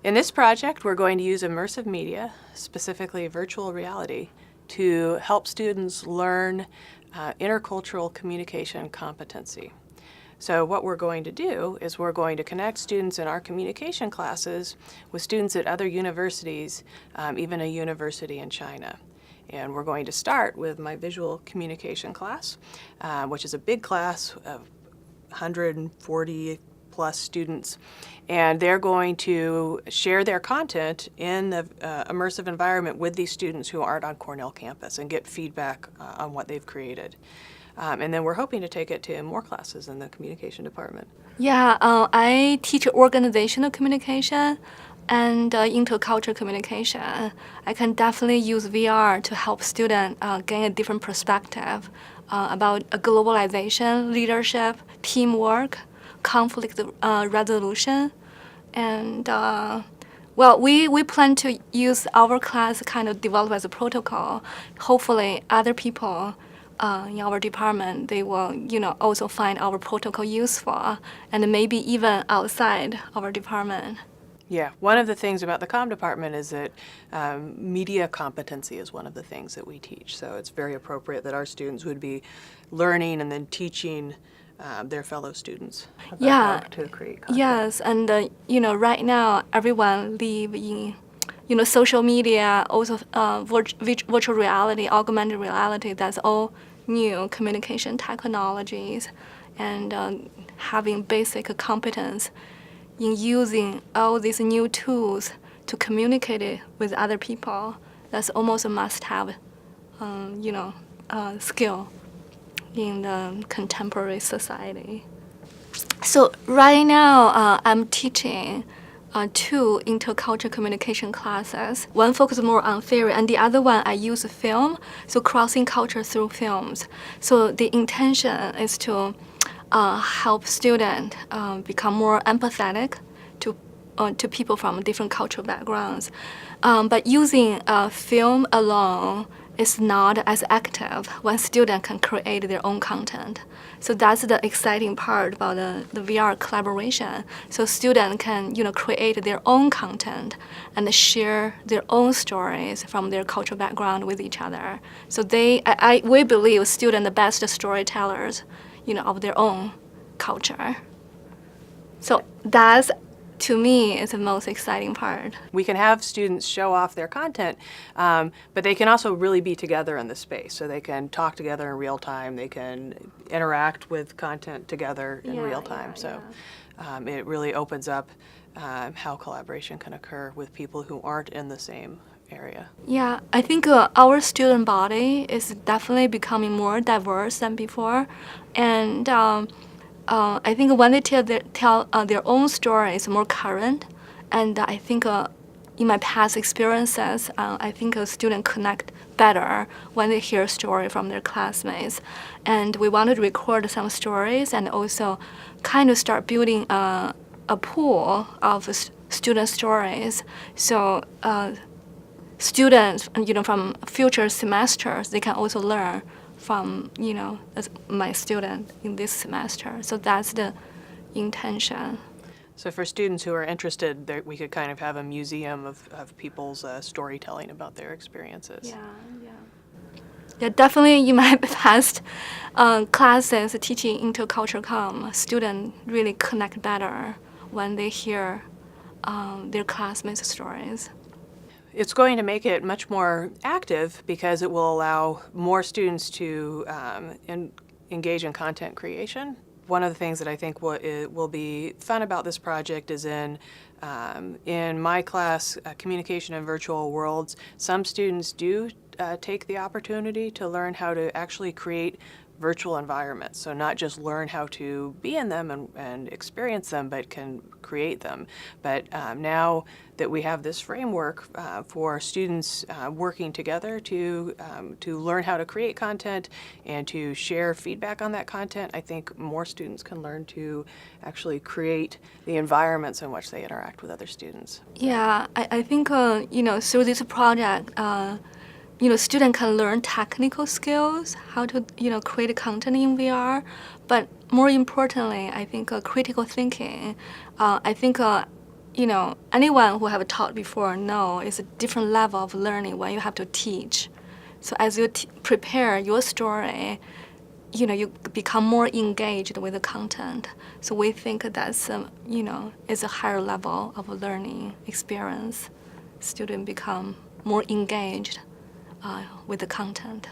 In this project, we're going to use immersive media, specifically virtual reality, to help students learn intercultural communication competency. So what we're going to do is we're going to connect students in our communication classes with students at other universities, even a university in China. And we're going to start with my visual communication class, which is a big class of 140 plus students, and they're going to share their content in the immersive environment with these students who aren't on Cornell campus and get feedback on what they've created. And then we're hoping to take it to more classes in the communication department. Yeah, I teach organizational communication and intercultural communication. I can definitely use VR to help students gain a different perspective about globalization, leadership, teamwork, conflict resolution, and well, we plan to use our class kind of develop as a protocol. Hopefully, other people in our department, they will, also find our protocol useful, and maybe even outside our department. Yeah, one of the things about the comm department is that media competency is one of the things that we teach. So it's very appropriate that our students would be learning and then teaching their fellow students about how to create content. Yes, and right now everyone live in social media, also virtual reality, augmented reality. That's all new communication technologies, and having basic competence in using all these new tools to communicate it with other people. That's almost a must-have, skill in the contemporary society. So right now, I'm teaching two intercultural communication classes. One focuses more on theory, and the other one I use film, so crossing culture through films. So the intention is to help students become more empathetic to people from different cultural backgrounds. But using film alone is not as active when students can create their own content. So that's the exciting part about the VR collaboration. So students can create their own content and share their own stories from their cultural background with each other. So we believe students are the best storytellers of their own culture. So that's, to me, is the most exciting part. We can have students show off their content, but they can also really be together in the space. So they can talk together in real time. They can interact with content together in real time. It really opens up how collaboration can occur with people who aren't in the same area. Yeah, I think our student body is definitely becoming more diverse than before, and I think when they tell their own story, it's more current, and I think in my past experiences, I think a student connect better when they hear a story from their classmates, and we wanted to record some stories and also kind of start building a pool of student stories. So students, from future semesters, they can also learn from, as my student in this semester. So that's the intention. So for students who are interested, we could kind of have a museum of people's storytelling about their experiences. Yeah, definitely in my past classes teaching intercultural comm, students really connect better when they hear their classmates' stories. It's going to make it much more active because it will allow more students to engage in content creation. One of the things that I think will be fun about this project is in my class, Communication in Virtual Worlds, some students do take the opportunity to learn how to actually create virtual environments. So not just learn how to be in them and experience them, but can create them. But now that we have this framework for students working together to learn how to create content and to share feedback on that content, I think more students can learn to actually create the environments in which they interact with other students. Yeah, I think through this project, students can learn technical skills, how to, create content in VR. But more importantly, I think critical thinking. I think anyone who have taught before know it's a different level of learning when you have to teach. So as you prepare your story, you become more engaged with the content. So we think that's, is a higher level of learning experience. Students become more engaged with the content.